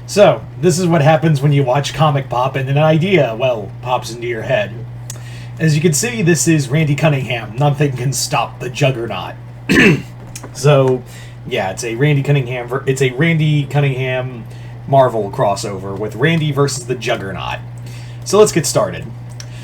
So, this is what happens when you watch comic pop and an idea, well, pops into your head. As you can see, this is Randy Cunningham. Nothing can stop the Juggernaut. So, yeah, it's a Randy Cunningham Marvel crossover with Randy versus the Juggernaut. So let's get started.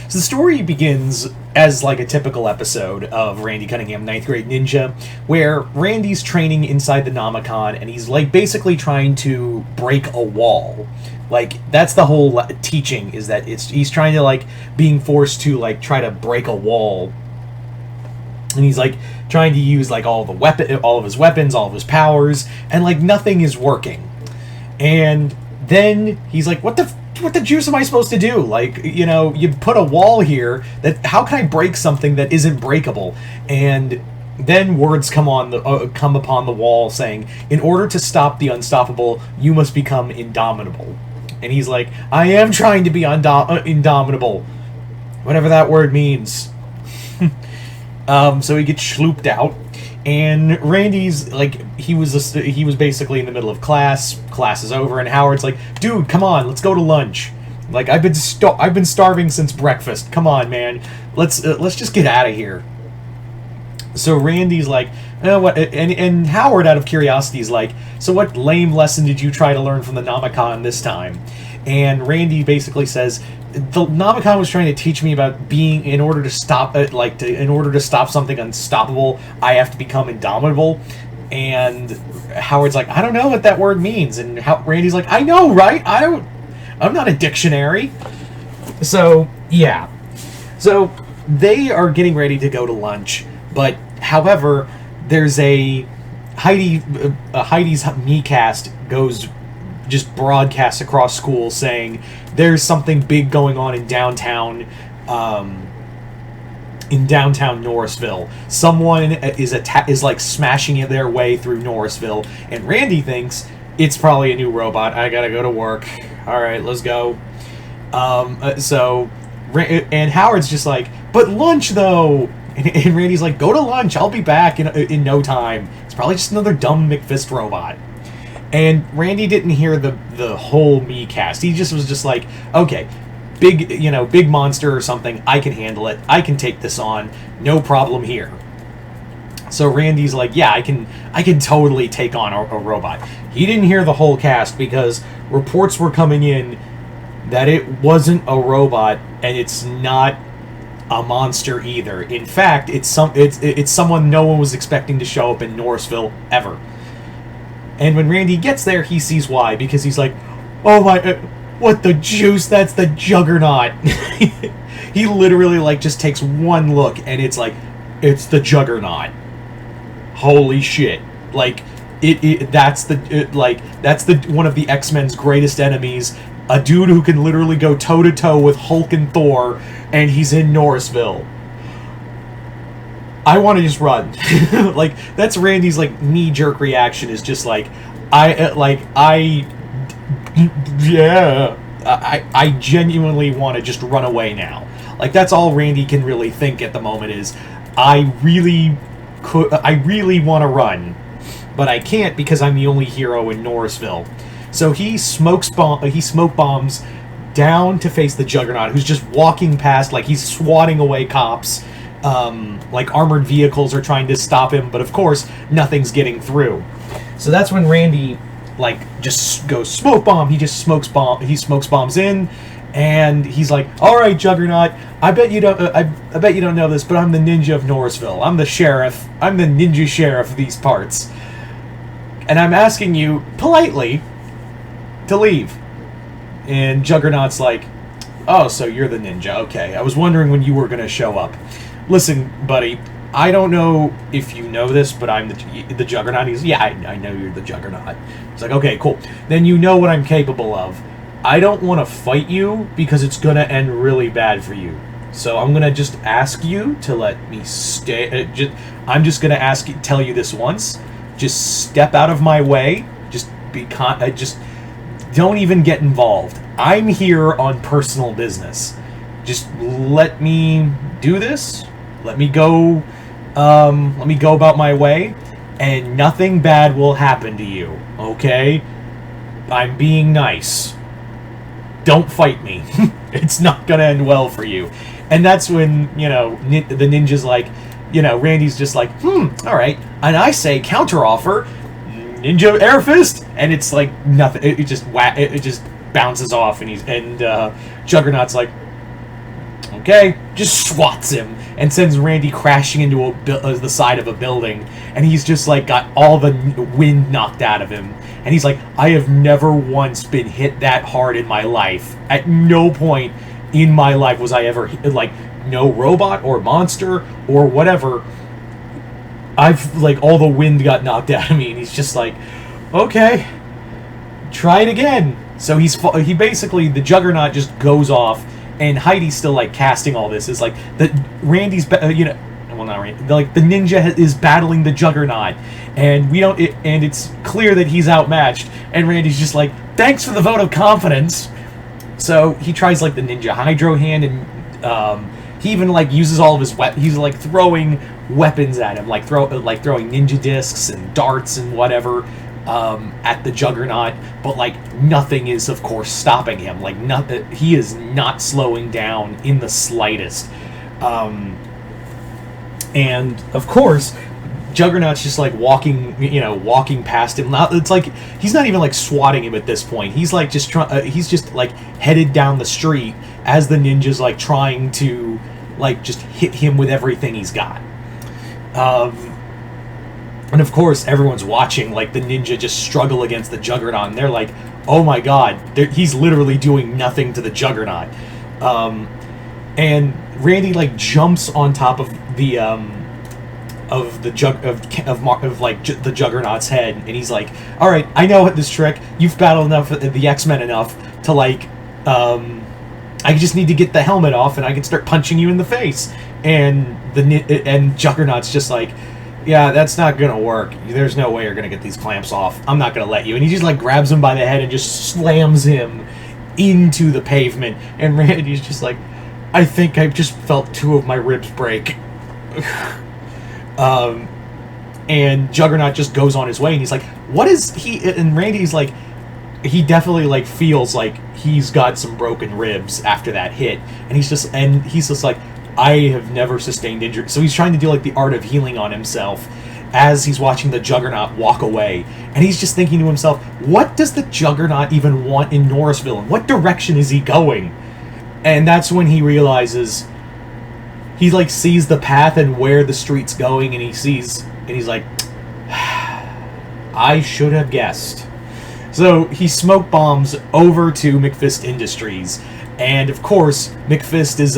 So the story begins as like a typical episode of Randy Cunningham, 9th grade ninja, where Randy's training inside the Nomicon and he's like basically trying to break a wall. Like that's the whole teaching, is that he's trying to like being forced to like try to break a wall. And he's like trying to use like all of his weapons, all of his powers, and like nothing is working. And then he's like, what the juice am I supposed to do? Like, you know, you put a wall here, that how can I break something that isn't breakable? And then words come upon the wall saying, in order to stop the unstoppable, you must become indomitable. And he's like, I am trying to be indomitable, whatever that word means. So he gets schlooped out, and Randy's like, he was basically in the middle of class is over, and Howard's like, dude, come on, let's go to lunch. Like, I've been starving since breakfast. Come on, man, let's just get out of here. So Randy's like, what? And Howard, out of curiosity, is like, so what lame lesson did you try to learn from the Nomicon this time? And Randy basically says, the Nomicon was trying to teach me about being, in order to stop something unstoppable, I have to become indomitable. And Howard's like, I don't know what that word means. And Randy's like, I know, right? I'm not a dictionary. So yeah. So they are getting ready to go to lunch, but however, there's Heidi's MeCast just broadcasts across school saying there's something big going on in downtown Norrisville. Someone is like smashing their way through Norrisville, and Randy thinks it's probably a new robot. I gotta go to work. All right, let's go. And Howard's just like, but lunch though. And Randy's like, go to lunch. I'll be back in no time. It's probably just another dumb McFist robot. And Randy didn't hear the whole MeCast. He just was just like, okay, big monster or something. I can handle it. I can take this on. No problem here. So Randy's like, yeah, I can totally take on a robot. He didn't hear the whole cast because reports were coming in that it wasn't a robot and it's not a monster either. In fact, it's someone no one was expecting to show up in Norrisville ever. And when Randy gets there, he sees why, because he's like, oh my, what the juice, that's the Juggernaut. He literally like just takes one look and it's like, it's the Juggernaut. Holy shit. Like, that's one of the X-Men's greatest enemies, a dude who can literally go toe-to-toe with Hulk and Thor, and he's in Norrisville. I want to just run. Like, that's Randy's like knee-jerk reaction, is just like, I genuinely want to just run away now. Like, that's all Randy can really think at the moment is, I really want to run, but I can't because I'm the only hero in Norrisville. So he smoke bombs down to face the Juggernaut, who's just walking past, like he's swatting away cops. Like armored vehicles are trying to stop him, but of course nothing's getting through. So that's when Randy like just goes smoke bomb. He smokes bombs in, and he's like, "All right, Juggernaut, I bet you don't know this, but I'm the ninja of Norrisville. I'm the sheriff. I'm the ninja sheriff of these parts, and I'm asking you politely to leave." And Juggernaut's like, "Oh, so you're the ninja? Okay, I was wondering when you were gonna show up. Listen, buddy, I don't know if you know this, but I'm the Juggernaut." He's, yeah, I know you're the Juggernaut. It's like, okay, cool. Then you know what I'm capable of. I don't want to fight you because it's going to end really bad for you. So I'm going to just ask you to let me stay. I'm just going to tell you this once. Just step out of my way. Just just don't even get involved. I'm here on personal business. Just let me do this. Let me go about my way, and nothing bad will happen to you, okay? I'm being nice. Don't fight me. It's not gonna end well for you. And that's when, the ninja's like, Randy's just like, alright. And I say, counteroffer, ninja air fist, and it's like nothing. It just bounces off, and Juggernaut's like, okay, just swats him and sends Randy crashing into the side of a building, and he's just like got all the wind knocked out of him, and he's like, I have never once been hit that hard in my life. At no point in my life was I ever hit, like, no robot or monster or whatever. I've, like, all the wind got knocked out of me, and he's just like, okay, try it again. So he basically, the Juggernaut just goes off, and Heidi's still, like, casting all this. It's like, Randy's, well, not Randy, like, the ninja is battling the Juggernaut, and and it's clear that he's outmatched, and Randy's just like, thanks for the vote of confidence. So he tries, like, the ninja hydro hand, and he even, like, uses all of his he's, like, throwing weapons at him, like throwing ninja discs and darts and whatever at the Juggernaut, but, like, nothing is, of course, stopping him. Like, he is not slowing down in the slightest. And of course, Juggernaut's just, like, walking past him. It's like he's not even, like, swatting him at this point. He's, like, he's just, like, headed down the street as the ninja's, like, trying to, like, just hit him with everything he's got. And of course, everyone's watching, like, the ninja just struggle against the Juggernaut, and they're like, oh my god, he's literally doing nothing to the Juggernaut. And Randy, like, jumps on top of the the Juggernaut's head, and he's like, all right, I know this trick. You've battled enough the X-Men enough to, like, I just need to get the helmet off, and I can start punching you in the face. And Juggernaut's just like, yeah, that's not gonna work. There's no way you're gonna get these clamps off. I'm not gonna let you. And he just, like, grabs him by the head and just slams him into the pavement. And Randy's just like, I think I've just felt 2 of my ribs break. And Juggernaut just goes on his way, and he's like, what is he? And Randy's like, he definitely, like, feels like he's got some broken ribs after that hit. And he's just like, I have never sustained injury. So he's trying to do, like, the art of healing on himself as he's watching the Juggernaut walk away. And he's just thinking to himself, what does the Juggernaut even want in Norrisville? In what direction is he going? And that's when he realizes, he, like, sees the path and where the street's going, and he's like, I should have guessed. So he smoke bombs over to McFist Industries. And of course, McFist is,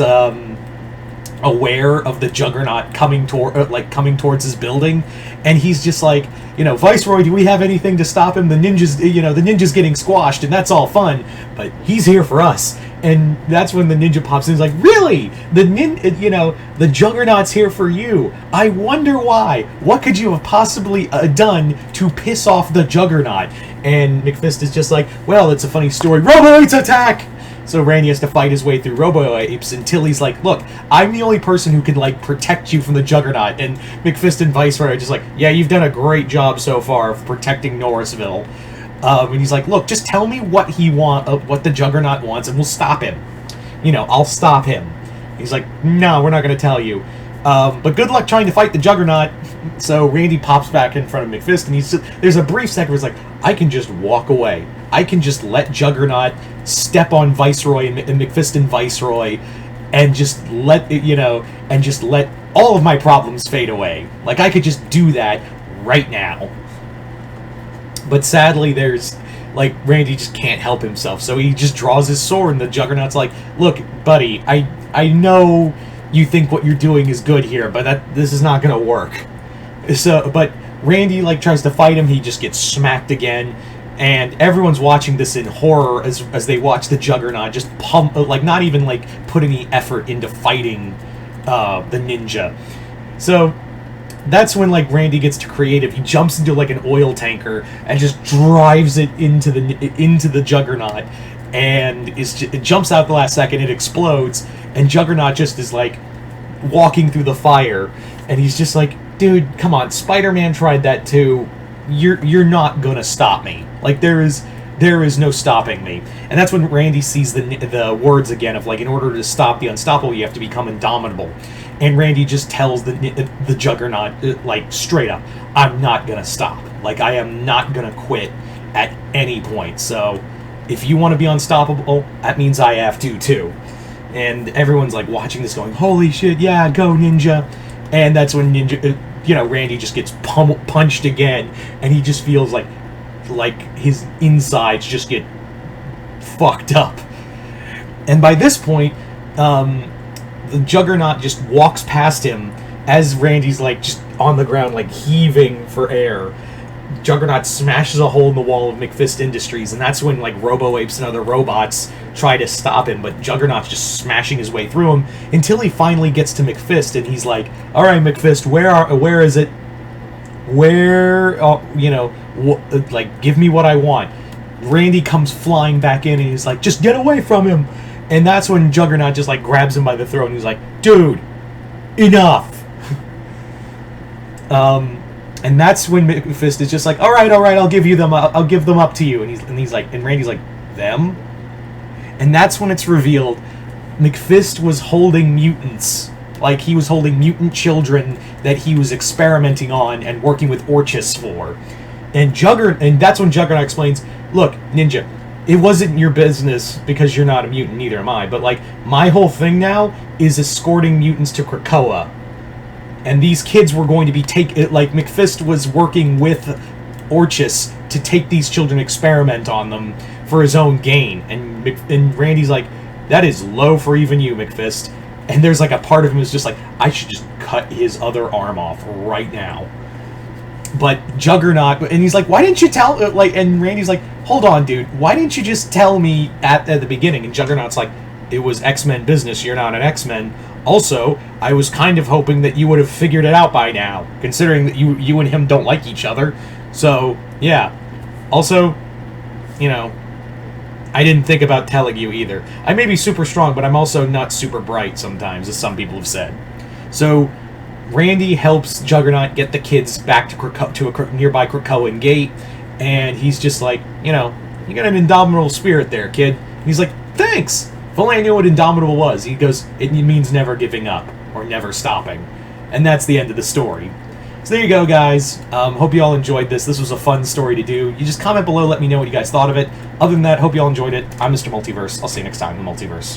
aware of the Juggernaut coming towards his building, and he's just like, Viceroy, do we have anything to stop him? The ninja's getting squashed, and that's all fun, but he's here for us. And that's when the ninja pops in. He's like, really? The Juggernaut's here for you. I wonder why. What could you have possibly done to piss off the Juggernaut? And McFist is just like, well, it's a funny story. Robo-Apes attack! So Randy has to fight his way through Robo-Apes until he's like, look, I'm the only person who can, like, protect you from the Juggernaut. And McFist and Viceroy are just like, yeah, you've done a great job so far of protecting Norrisville. And he's like, look, just tell me what what the Juggernaut wants, and we'll stop him. I'll stop him. He's like, no, we're not going to tell you. But good luck trying to fight the Juggernaut. So Randy pops back in front of McFist, and there's a brief second where he's like, I can just walk away. I can just let Juggernaut step on Viceroy and McFist and Viceroy, and just let all of my problems fade away. Like, I could just do that right now. But sadly, Randy just can't help himself, so he just draws his sword, and the Juggernaut's like, look, buddy, I know you think what you're doing is good here, but this is not gonna work. But Randy, like, tries to fight him, he just gets smacked again, and everyone's watching this in horror as they watch the Juggernaut just not even, like, put any effort into fighting the ninja. So that's when, like, Randy gets too creative. He jumps into, like, an oil tanker and just drives it into the Juggernaut, and it jumps out the last second. It explodes, and Juggernaut just is, like, walking through the fire, and he's just like, dude, come on, Spider-Man tried that too. You're not gonna stop me. Like, there is There is no stopping me. And that's when Randy sees the words again of, like, in order to stop the unstoppable, you have to become indomitable. And Randy just tells the Juggernaut, like, straight up, I'm not gonna stop. Like, I am not gonna quit at any point. So, if you want to be unstoppable, that means I have to, too. And everyone's, like, watching this going, holy shit, yeah, go, Ninja. And that's when Randy just gets punched again, and he just feels like his insides just get fucked up. And by this point, the Juggernaut just walks past him as Randy's, like, just on the ground, like, heaving for air. Juggernaut smashes a hole in the wall of McFist Industries, and that's when, like, Robo-Apes and other robots try to stop him, but Juggernaut's just smashing his way through him until he finally gets to McFist, and he's like, alright, McFist, where is it? Like, give me what I want. Randy comes flying back in, and he's like, just get away from him! And that's when Juggernaut just, like, grabs him by the throat, and he's like, dude, enough! And that's when McFist is just like, all right, I'll give them up to you. And Randy's like, them? And that's when it's revealed McFist was holding mutants. Like, he was holding mutant children that he was experimenting on and working with Orchis for. And that's when Juggernaut explains, look, Ninja, it wasn't your business because you're not a mutant, neither am I, but, like, my whole thing now is escorting mutants to Krakoa. And these kids were going to be McFist was working with Orchis to take these children, experiment on them for his own gain. And Randy's like, that is low for even you, McFist. And there's, like, a part of him who's just like, I should just cut his other arm off right now. But Juggernaut, and he's like, why didn't you tell, and Randy's like, hold on, dude, why didn't you just tell me at the beginning? And Juggernaut's like, it was X-Men business, you're not an X-Men. Also, I was kind of hoping that you would have figured it out by now, considering that you and him don't like each other. So, yeah. Also, I didn't think about telling you either. I may be super strong, but I'm also not super bright sometimes, as some people have said. So, Randy helps Juggernaut get the kids back to a nearby Krakoan gate, and he's just like, you got an indomitable spirit there, kid. And he's like, thanks! If only I knew what indomitable was. He goes, it means never giving up, or never stopping. And that's the end of the story. So there you go, guys. Hope you all enjoyed this. This was a fun story to do. You just comment below, let me know what you guys thought of it. Other than that, hope you all enjoyed it. I'm Mr. Multiverse. I'll see you next time in the Multiverse.